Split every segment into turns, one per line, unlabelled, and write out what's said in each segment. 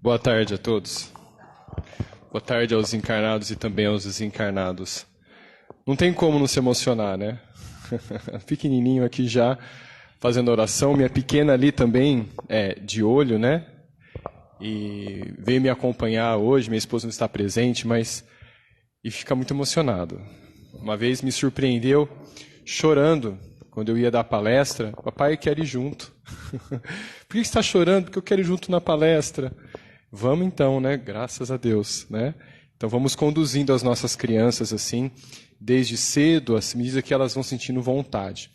Boa tarde a todos. Boa tarde aos encarnados e também aos desencarnados. Não tem como não se emocionar, né? Pequenininho aqui já, fazendo oração. Minha pequena ali também é de olho, né? E veio me acompanhar hoje. Minha esposa não está presente, mas... E fica muito emocionado. Uma vez me surpreendeu chorando quando eu ia dar palestra. Papai, eu quero ir junto. Por que você está chorando? Porque eu quero ir junto na palestra. Vamos então, né? Graças a Deus, né? Então vamos conduzindo as nossas crianças assim, desde cedo, à medida que elas vão sentindo vontade.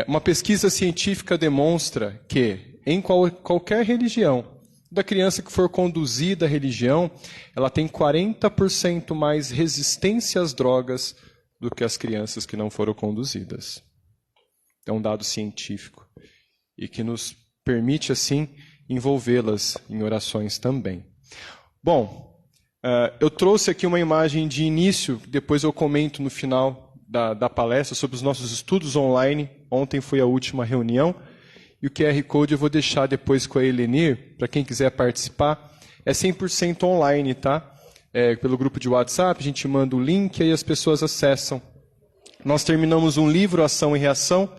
Uma pesquisa científica demonstra que em qualquer religião, da criança que for conduzida à religião, ela tem 40% mais resistência às drogas do que as crianças que não foram conduzidas. É um dado científico e que nos permite assim envolvê-las em orações também. Bom, eu trouxe aqui uma imagem de início, depois eu comento no final da palestra sobre os nossos estudos online. Ontem foi a última reunião, e o QR Code eu vou deixar depois com a Elenir, para quem quiser participar. É 100% online, tá? Pelo grupo de WhatsApp, a gente manda o link e aí as pessoas acessam. Nós terminamos um livro, Ação e Reação,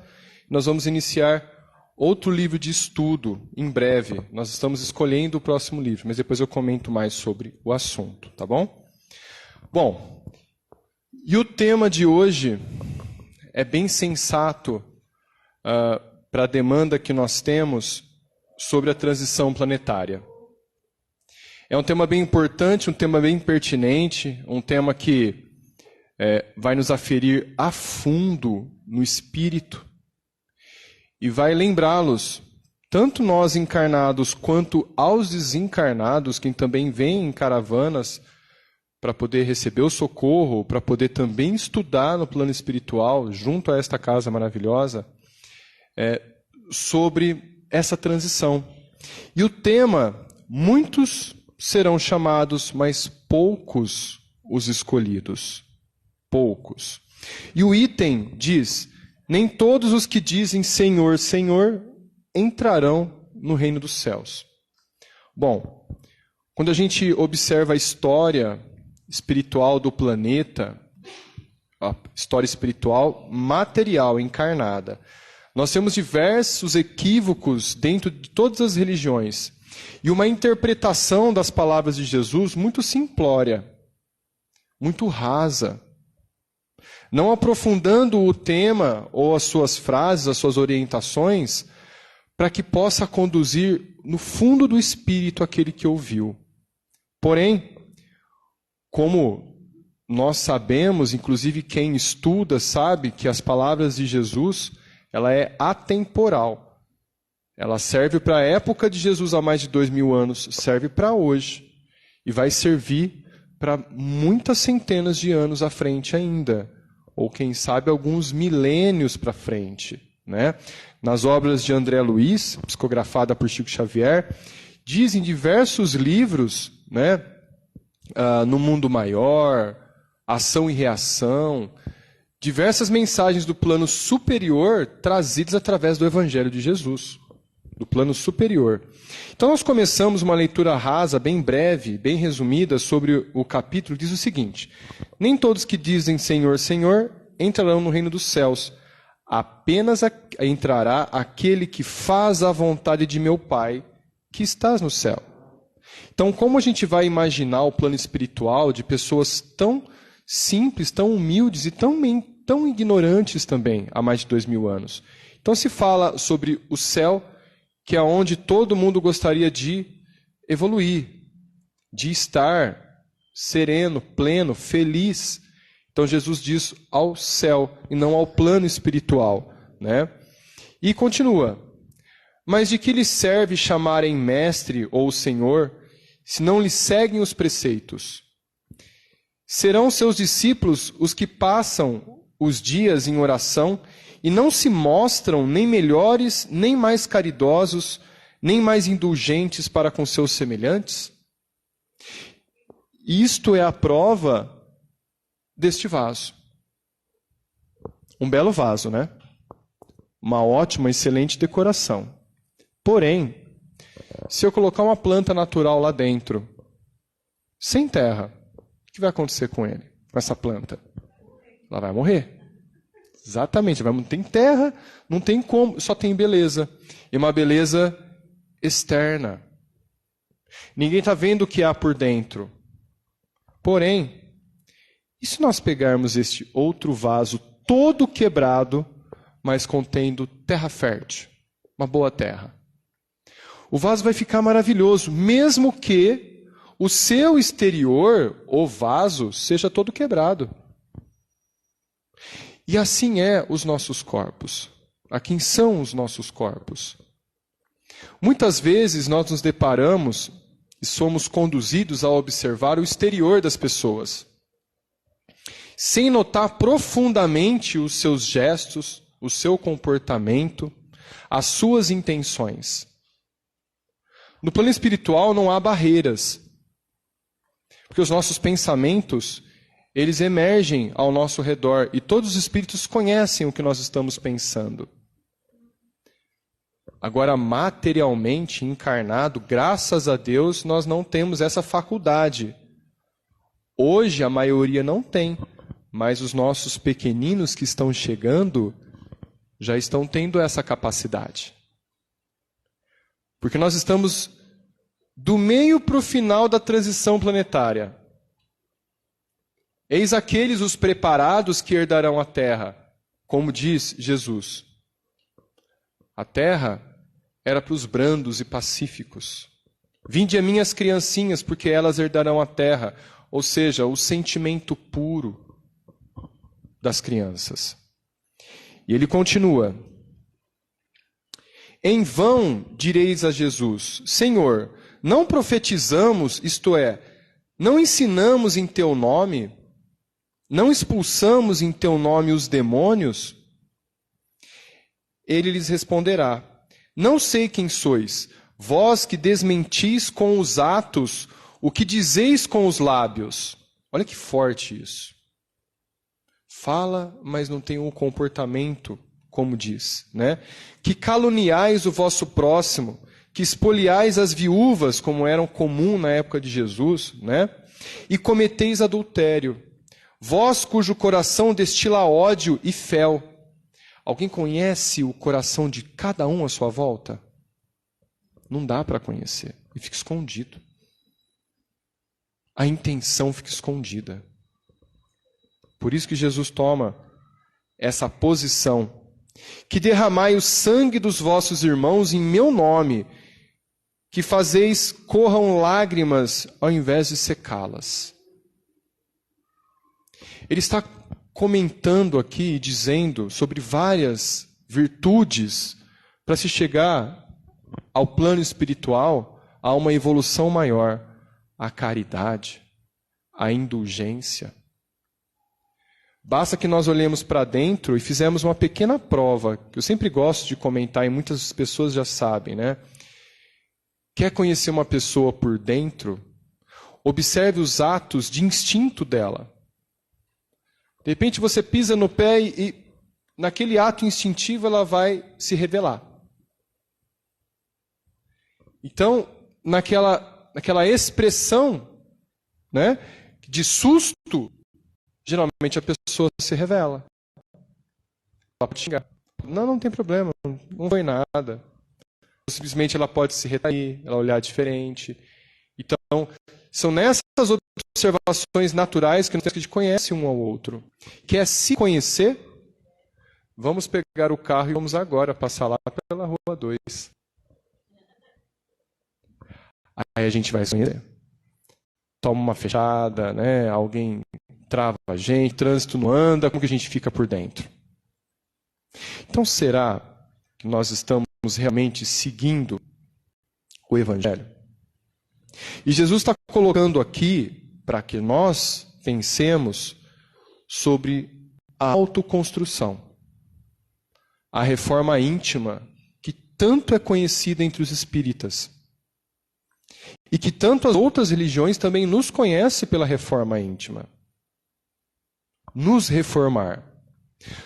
nós vamos iniciar outro livro de estudo, em breve. Nós estamos escolhendo o próximo livro, mas depois eu comento mais sobre o assunto, tá bom? Bom, e o tema de hoje é bem sensato para a demanda que nós temos sobre a transição planetária. É um tema bem importante, um tema bem pertinente, um tema que vai nos aferir a fundo no espírito, e vai lembrá-los, tanto nós encarnados quanto aos desencarnados, que também vêm em caravanas para poder receber o socorro, para poder também estudar no plano espiritual, junto a esta casa maravilhosa, sobre essa transição. E o tema, muitos serão chamados, mas poucos os escolhidos. Poucos. E o item diz... Nem todos os que dizem Senhor, Senhor, entrarão no reino dos céus. Bom, quando a gente observa a história espiritual do planeta, a história espiritual material, encarnada, nós temos diversos equívocos dentro de todas as religiões. E uma interpretação das palavras de Jesus muito simplória, muito rasa, não aprofundando o tema ou as suas frases, as suas orientações, para que possa conduzir no fundo do espírito aquele que ouviu. Porém, como nós sabemos, inclusive quem estuda sabe que as palavras de Jesus, ela é atemporal. Ela serve para a época de Jesus há mais de 2000 anos, serve para hoje e vai servir para muitas centenas de anos à frente ainda. Ou quem sabe alguns milênios para frente, né? Nas obras de André Luiz, psicografada por Chico Xavier, dizem diversos livros, né? No Mundo Maior, Ação e Reação, diversas mensagens do plano superior trazidas através do Evangelho de Jesus, do plano superior. Então nós começamos uma leitura rasa, bem breve, bem resumida, sobre o capítulo, diz o seguinte: nem todos que dizem Senhor, Senhor, entrarão no reino dos céus, apenas entrará aquele que faz a vontade de meu Pai, que estás no céu. Então, como a gente vai imaginar o plano espiritual de pessoas tão simples, tão humildes e tão ignorantes também, há mais de 2000 anos? Então se fala sobre o céu, que é onde todo mundo gostaria de evoluir, de estar sereno, pleno, feliz. Então Jesus diz ao céu e não ao plano espiritual, né? E continua: mas de que lhe serve chamarem mestre ou senhor, se não lhe seguem os preceitos? Serão seus discípulos os que passam os dias em oração e não se mostram nem melhores, nem mais caridosos, nem mais indulgentes para com seus semelhantes? Isto é a prova deste vaso. Um belo vaso, né? Uma ótima, excelente decoração. Porém, Se eu colocar uma planta natural lá dentro, sem terra, o que vai acontecer com ele, com essa planta? Ela vai morrer. Exatamente, não tem terra, não tem como, só tem beleza. E uma beleza externa. Ninguém está vendo o que há por dentro. Porém, e se nós pegarmos este outro vaso todo quebrado, mas contendo terra fértil, uma boa terra? O vaso vai ficar maravilhoso, mesmo que o seu exterior, o vaso, seja todo quebrado. E assim é os nossos corpos. Assim são os nossos corpos. Muitas vezes nós nos deparamos e somos conduzidos a observar o exterior das pessoas, sem notar profundamente os seus gestos, o seu comportamento, as suas intenções. No plano espiritual não há barreiras, porque os nossos pensamentos, eles emergem ao nosso redor e todos os espíritos conhecem o que nós estamos pensando. Agora, materialmente encarnado, graças a Deus, nós não temos essa faculdade. Hoje a maioria não tem, mas os nossos pequeninos que estão chegando já estão tendo essa capacidade. Porque nós estamos do meio para o final da transição planetária. Eis aqueles os preparados que herdarão a terra, como diz Jesus. A terra era para os brandos e pacíficos. Vinde a minhas criancinhas, porque elas herdarão a terra. Ou seja, o sentimento puro das crianças. E ele continua. Em vão direis a Jesus, Senhor, não profetizamos, isto é, não ensinamos em teu nome? Não expulsamos em teu nome os demônios? Ele lhes responderá, não sei quem sois, vós que desmentis com os atos o que dizeis com os lábios. Olha que forte isso. Fala, mas não tem um comportamento, como diz, né? Que caluniais o vosso próximo, que espoliais as viúvas, como eram comum na época de Jesus, né? E cometeis adultério. Vós cujo coração destila ódio e fel. Alguém conhece o coração de cada um à sua volta? Não dá para conhecer. E fica escondido. A intenção fica escondida. Por isso que Jesus toma essa posição. Que derramai o sangue dos vossos irmãos em meu nome, que fazeis corram lágrimas ao invés de secá-las. Ele está comentando aqui, dizendo sobre várias virtudes para se chegar ao plano espiritual, a uma evolução maior, a caridade, a indulgência. Basta que nós olhemos para dentro e fizemos uma pequena prova, que eu sempre gosto de comentar e muitas pessoas já sabem, né? Quer conhecer uma pessoa por dentro? Observe os atos de instinto dela. De repente você pisa no pé e naquele ato instintivo ela vai se revelar. Então, naquela expressão, né, de susto, geralmente a pessoa se revela. Ela pode xingar. Não tem problema, não foi nada. Simplesmente ela pode se retrair, ela olhar diferente. Então, são nessas observações naturais que a gente conhece um ao outro. Quer se conhecer? Vamos pegar o carro e vamos agora passar lá pela Rua 2. Aí a gente vai se conhecer. Toma uma fechada, né? Alguém trava a gente, trânsito não anda, como que a gente fica por dentro? Então, será que nós estamos realmente seguindo o Evangelho? E Jesus está colocando aqui para que nós pensemos sobre a autoconstrução, a reforma íntima, que tanto é conhecida entre os espíritas, e que tanto as outras religiões também nos conhecem pela reforma íntima. Nos reformar.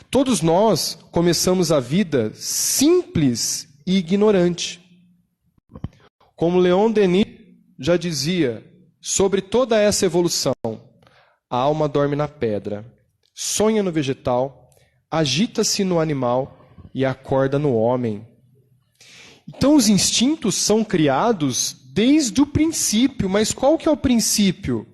Todos nós começamos a vida simples e ignorante. Como Leon Denis já dizia, sobre toda essa evolução, a alma dorme na pedra, sonha no vegetal, agita-se no animal e acorda no homem. Então os instintos são criados desde o princípio, mas qual que é o princípio?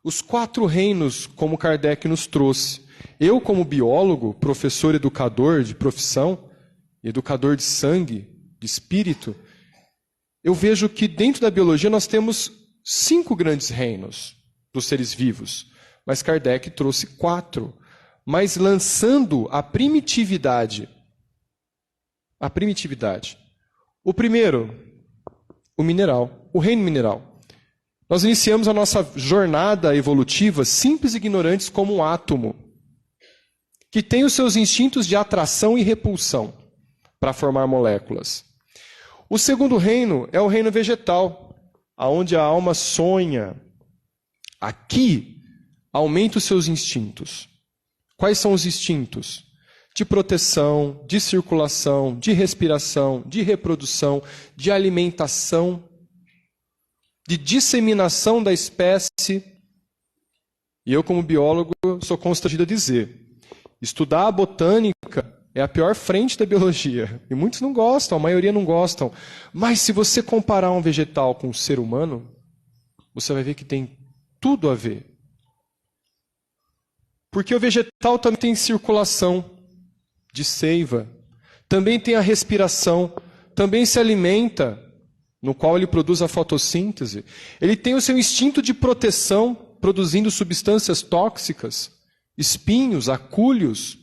Os 4 reinos, como Kardec nos trouxe. Eu, como biólogo, professor educador de profissão, educador de sangue, de espírito, eu vejo que dentro da biologia nós temos 5 grandes reinos dos seres vivos, mas Kardec trouxe 4, mas lançando a primitividade. A primitividade. O primeiro, o mineral, o reino mineral. Nós iniciamos a nossa jornada evolutiva simples e ignorantes como um átomo, que tem os seus instintos de atração e repulsão para formar moléculas. O segundo reino é o reino vegetal, aonde a alma sonha. Aqui aumenta os seus instintos. Quais são os instintos? De proteção, de circulação, de respiração, de reprodução, de alimentação, de disseminação da espécie. E eu, como biólogo, sou constrangido a dizer, estudar a botânica é a pior frente da biologia. E muitos não gostam, a maioria não gostam. Mas se você comparar um vegetal com um ser humano, você vai ver que tem tudo a ver. Porque o vegetal também tem circulação de seiva, também tem a respiração, também se alimenta, no qual ele produz a fotossíntese. Ele tem o seu instinto de proteção, produzindo substâncias tóxicas, espinhos, acúlios,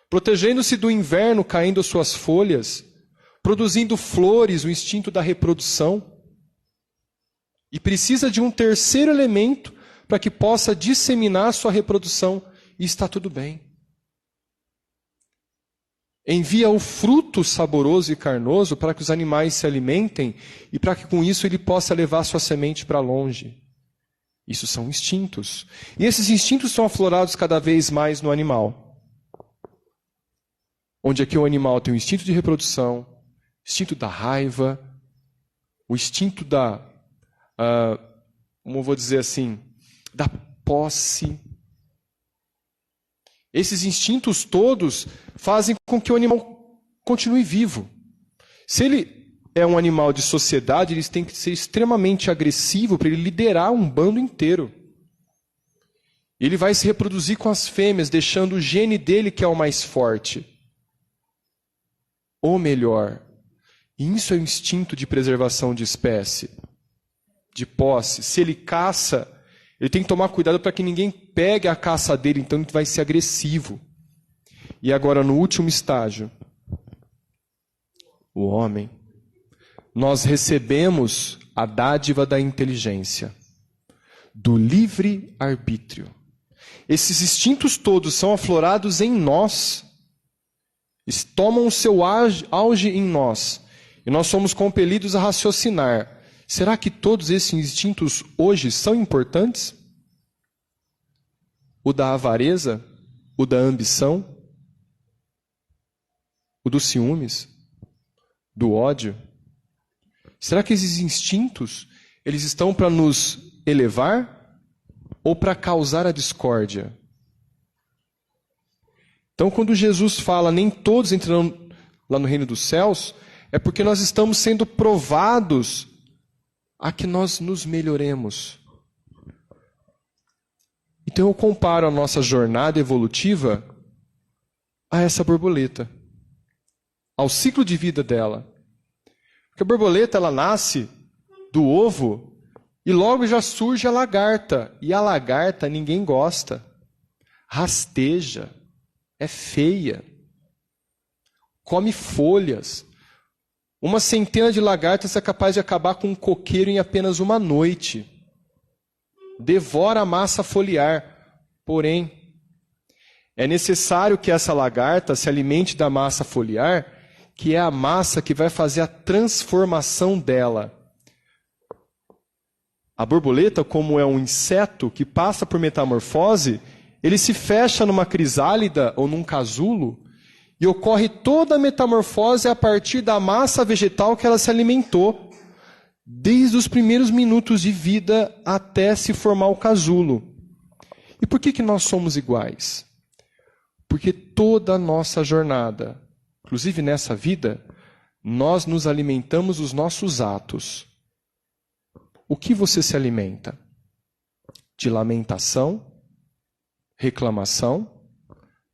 protegendo-se do inverno, caindo suas folhas, produzindo flores, o instinto da reprodução. E precisa de um terceiro elemento para que possa disseminar sua reprodução, e está tudo bem. Envia o fruto saboroso e carnoso para que os animais se alimentem e para que com isso ele possa levar sua semente para longe. Isso são instintos. E esses instintos são aflorados cada vez mais no animal. Onde aqui o animal tem o instinto de reprodução, instinto da raiva, o instinto da, como eu vou dizer assim, da posse. Esses instintos todos fazem com que o animal continue vivo. Se ele é um animal de sociedade, ele tem que ser extremamente agressivo para ele liderar um bando inteiro. Ele vai se reproduzir com as fêmeas, deixando o gene dele que é o mais forte. Ou melhor, isso é o instinto de preservação de espécie, de posse. Se ele caça, ele tem que tomar cuidado para que ninguém pegue a caça dele, então ele vai ser agressivo. E agora, no último estágio, o homem, nós recebemos a dádiva da inteligência, do livre arbítrio. Esses instintos todos são aflorados em nós, tomam o seu auge em nós, e nós somos compelidos a raciocinar. Será que todos esses instintos hoje são importantes? O da avareza, o da ambição, o dos ciúmes, do ódio? Será que esses instintos, eles estão para nos elevar ou para causar a discórdia? Então, quando Jesus fala, nem todos entrarão lá no reino dos céus, é porque nós estamos sendo provados a que nós nos melhoremos. Então eu comparo a nossa jornada evolutiva a essa borboleta, ao ciclo de vida dela. Porque a borboleta, ela nasce do ovo e logo já surge a lagarta. E a lagarta ninguém gosta. Rasteja, é feia, come folhas. Uma centena de lagartas é capaz de acabar com um coqueiro em apenas uma noite. Devora a massa foliar. Porém, é necessário que essa lagarta se alimente da massa foliar, que é a massa que vai fazer a transformação dela. A borboleta, como é um inseto que passa por metamorfose, ele se fecha numa crisálida ou num casulo e ocorre toda a metamorfose a partir da massa vegetal que ela se alimentou. desde os primeiros minutos de vida até se formar o casulo. E por que nós somos iguais? Porque toda a nossa jornada, inclusive nessa vida, nós nos alimentamos dos nossos atos. O que você se alimenta? De lamentação, reclamação,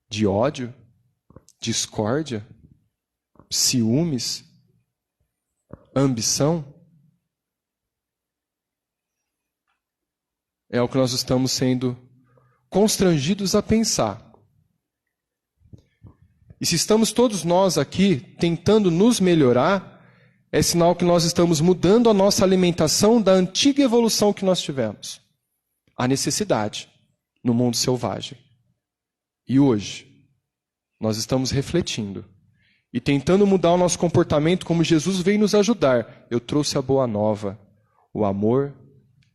de ódio, discórdia, ciúmes, ambição? É o que nós estamos sendo constrangidos a pensar. E se estamos todos nós aqui tentando nos melhorar, é sinal que nós estamos mudando a nossa alimentação da antiga evolução que nós tivemos. A necessidade no mundo selvagem. E hoje, nós estamos refletindo e tentando mudar o nosso comportamento como Jesus veio nos ajudar. Eu trouxe a boa nova, o amor,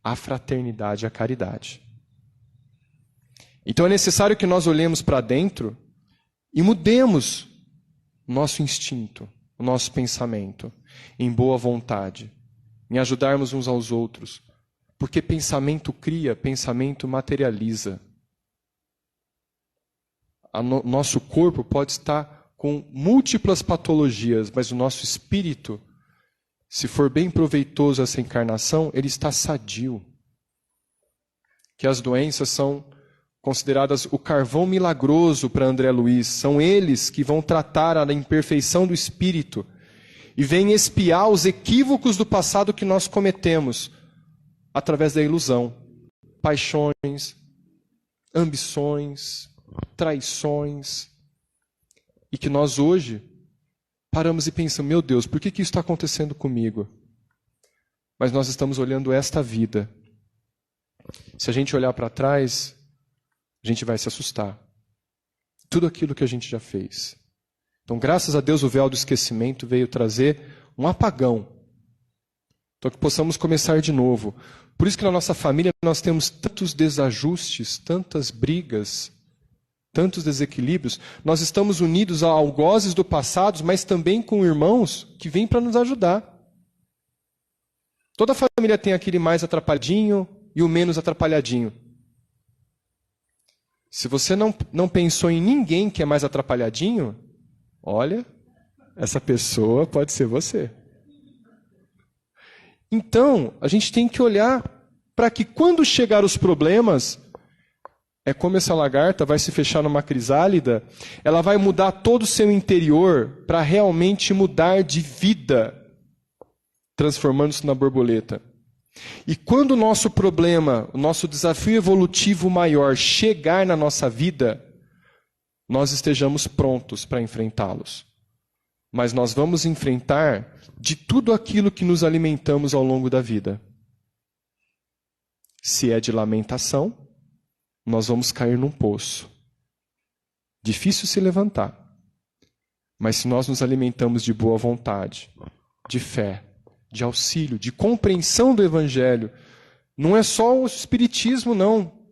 a fraternidade e a caridade. Então é necessário que nós olhemos para dentro e mudemos o nosso instinto, o nosso pensamento, em boa vontade, em ajudarmos uns aos outros, porque pensamento cria, pensamento materializa. Nosso corpo pode estar com múltiplas patologias, mas o nosso espírito, se for bem proveitoso essa encarnação, ele está sadio. Que as doenças são consideradas o carvão milagroso para André Luiz. São eles que vão tratar a imperfeição do espírito e vêm espiar os equívocos do passado que nós cometemos através da ilusão. Paixões, ambições, traições. E que nós hoje paramos e pensamos, meu Deus, por que isso está acontecendo comigo? Mas nós estamos olhando esta vida. Se a gente olhar para trás, a gente vai se assustar. Tudo aquilo que a gente já fez. Então, graças a Deus, o véu do esquecimento veio trazer um apagão. Então, que possamos começar de novo. Por isso que na nossa família nós temos tantos desajustes, tantas brigas, tantos desequilíbrios. Nós estamos unidos a algozes do passado, mas também com irmãos que vêm para nos ajudar. Toda família tem aquele mais atrapalhadinho e o menos atrapalhadinho. Se você não pensou em ninguém que é mais atrapalhadinho, olha, essa pessoa pode ser você. Então, a gente tem que olhar para que quando chegar os problemas, é como essa lagarta vai se fechar numa crisálida, ela vai mudar todo o seu interior para realmente mudar de vida, transformando-se na borboleta. E quando o nosso problema, o nosso desafio evolutivo maior chegar na nossa vida, nós estejamos prontos para enfrentá-los. Mas nós vamos enfrentar de tudo aquilo que nos alimentamos ao longo da vida. Se é de lamentação, nós vamos cair num poço. Difícil se levantar. Mas se nós nos alimentamos de boa vontade, de fé, de auxílio, de compreensão do Evangelho, não é só o Espiritismo, não.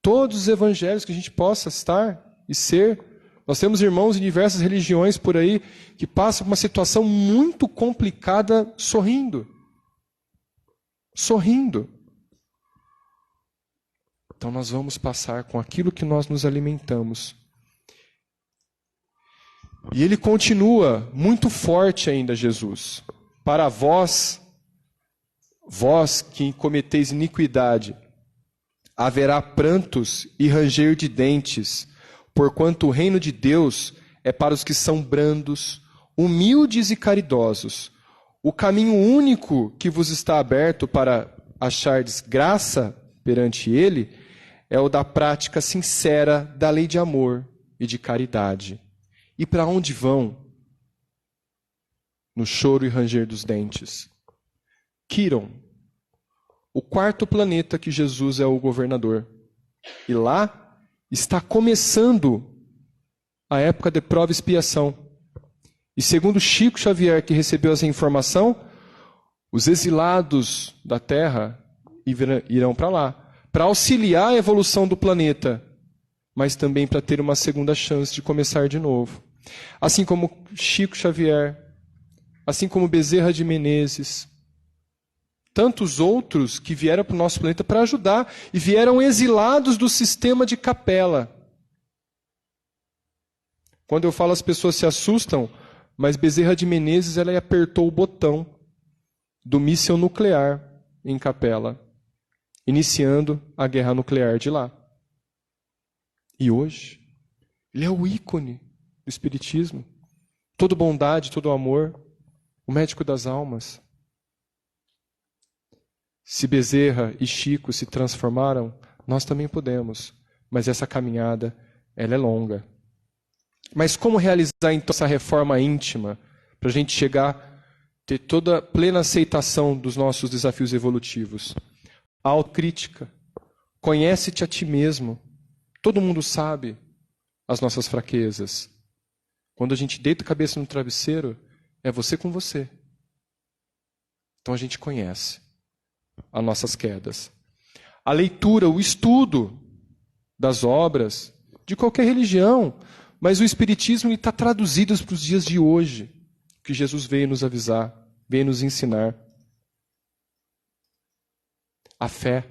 Todos os evangelhos que a gente possa estar e ser. Nós temos irmãos em diversas religiões por aí que passam por uma situação muito complicada sorrindo. Sorrindo. Então nós vamos passar com aquilo que nós nos alimentamos. E ele continua muito forte ainda, Jesus. Para vós que cometeis iniquidade, haverá prantos e ranger de dentes, porquanto o reino de Deus é para os que são brandos, humildes e caridosos. O caminho único que vos está aberto para achardes graça perante ele é o da prática sincera da lei de amor e de caridade. E para onde vão? No choro e ranger dos dentes. Quiron, o quarto planeta que Jesus é o governador. E lá está começando a época de prova e expiação. E segundo Chico Xavier, que recebeu essa informação, os exilados da Terra irão para lá, para auxiliar a evolução do planeta, mas também para ter uma segunda chance de começar de novo. Assim como Chico Xavier, assim como Bezerra de Menezes, tantos outros que vieram para o nosso planeta para ajudar e vieram exilados do sistema de capela. Quando eu falo, as pessoas se assustam, mas Bezerra de Menezes ela apertou o botão do míssil nuclear em Capela, iniciando a guerra nuclear de lá. E hoje, ele é o ícone do Espiritismo. Toda bondade, todo amor, o médico das almas. Se Bezerra e Chico se transformaram, nós também podemos. Mas essa caminhada, ela é longa. Mas como realizar então essa reforma íntima para a gente chegar, ter toda a plena aceitação dos nossos desafios evolutivos? A autocrítica. Conhece-te a ti mesmo. Todo mundo sabe as nossas fraquezas. Quando a gente deita a cabeça no travesseiro, é você com você. Então a gente conhece as nossas quedas. A leitura, o estudo das obras, de qualquer religião, mas o Espiritismo está traduzido para os dias de hoje, que Jesus veio nos avisar, veio nos ensinar. A fé.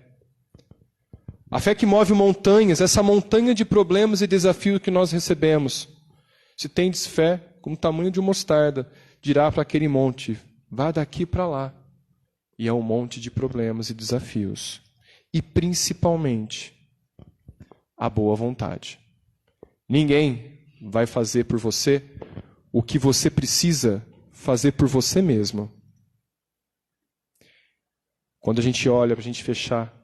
A fé que move montanhas, essa montanha de problemas e desafios que nós recebemos. Se tendes fé, como o tamanho de uma mostarda, dirá para aquele monte, vá daqui para lá. E é um monte de problemas e desafios. E principalmente, a boa vontade. Ninguém vai fazer por você o que você precisa fazer por você mesmo. Quando a gente olha, para a gente fechar,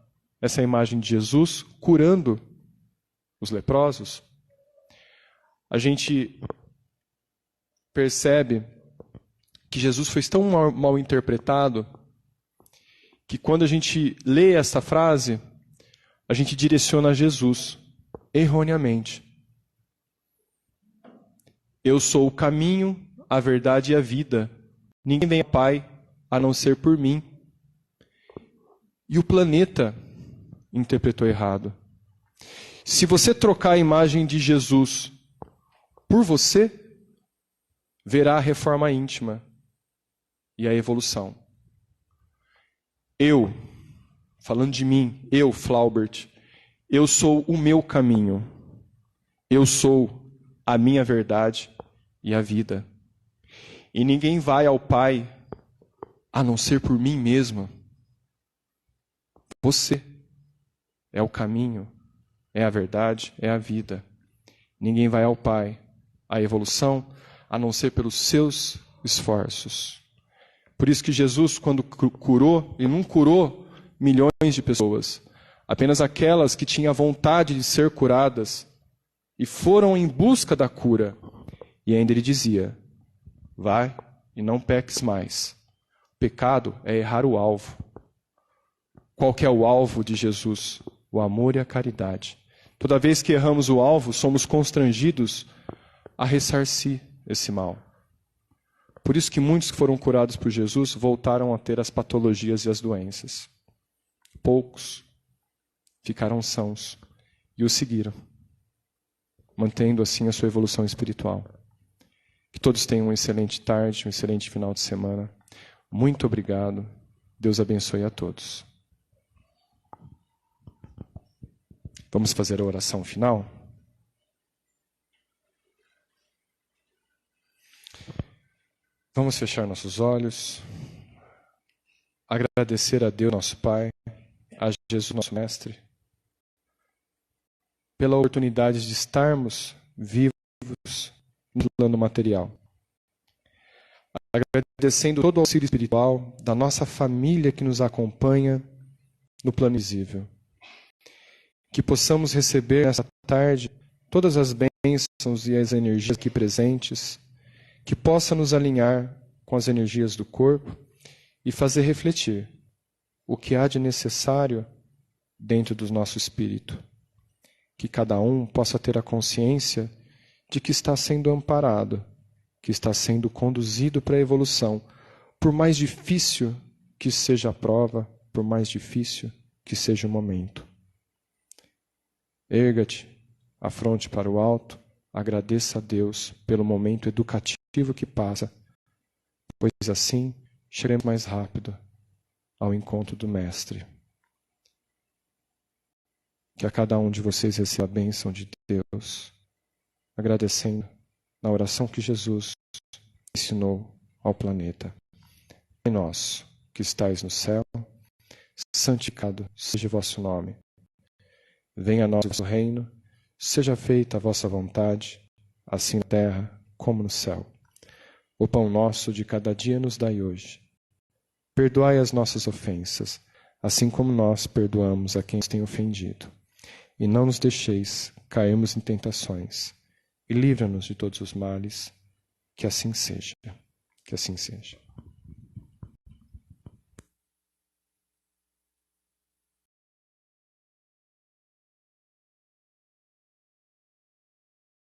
essa imagem de Jesus curando os leprosos, a gente percebe que Jesus foi tão mal interpretado que quando a gente lê essa frase, a gente direciona a Jesus erroneamente. Eu sou o caminho, a verdade e a vida. Ninguém vem ao Pai a não ser por mim. E o planeta interpretou errado. Se você trocar a imagem de Jesus por você, verá a reforma íntima e a evolução. Eu, falando de mim, eu, Flaubert, eu sou o meu caminho. Eu sou a minha verdade e a vida. E ninguém vai ao Pai a não ser por mim mesmo. Você é o caminho, é a verdade, é a vida. Ninguém vai ao Pai, a evolução, a não ser pelos seus esforços. Por isso que Jesus, quando curou, ele não curou milhões de pessoas, apenas aquelas que tinham vontade de ser curadas e foram em busca da cura. E ainda ele dizia, vai e não peques mais. O pecado é errar o alvo. Qual que é o alvo de Jesus? O amor e a caridade. Toda vez que erramos o alvo, somos constrangidos a ressarcir esse mal. Por isso que muitos que foram curados por Jesus voltaram a ter as patologias e as doenças. Poucos ficaram sãos e o seguiram, mantendo assim a sua evolução espiritual. Que todos tenham uma excelente tarde, um excelente final de semana. Muito obrigado. Deus abençoe a todos. Vamos fazer a oração final? Vamos fechar nossos olhos, agradecer a Deus, nosso Pai, a Jesus, nosso Mestre, pela oportunidade de estarmos vivos no plano material. Agradecendo todo o auxílio espiritual da nossa família que nos acompanha no plano visível. Que possamos receber nessa tarde todas as bênçãos e as energias aqui presentes, que possa nos alinhar com as energias do corpo e fazer refletir o que há de necessário dentro do nosso espírito. Que cada um possa ter a consciência de que está sendo amparado, que está sendo conduzido para a evolução, por mais difícil que seja a prova, por mais difícil que seja o momento. Erga-te, afronte para o alto, agradeça a Deus pelo momento educativo que passa, pois assim chegaremos mais rápido ao encontro do Mestre. Que a cada um de vocês receba a bênção de Deus, agradecendo na oração que Jesus ensinou ao planeta. Pai nosso, que estais no céu, santificado seja o vosso nome. Venha a nós o vosso reino, seja feita a vossa vontade, assim na terra como no céu. O pão nosso de cada dia nos dai hoje. Perdoai as nossas ofensas, assim como nós perdoamos a quem nos tem ofendido. E não nos deixeis cairmos em tentações, e livra-nos de todos os males. Que assim seja. Que assim seja.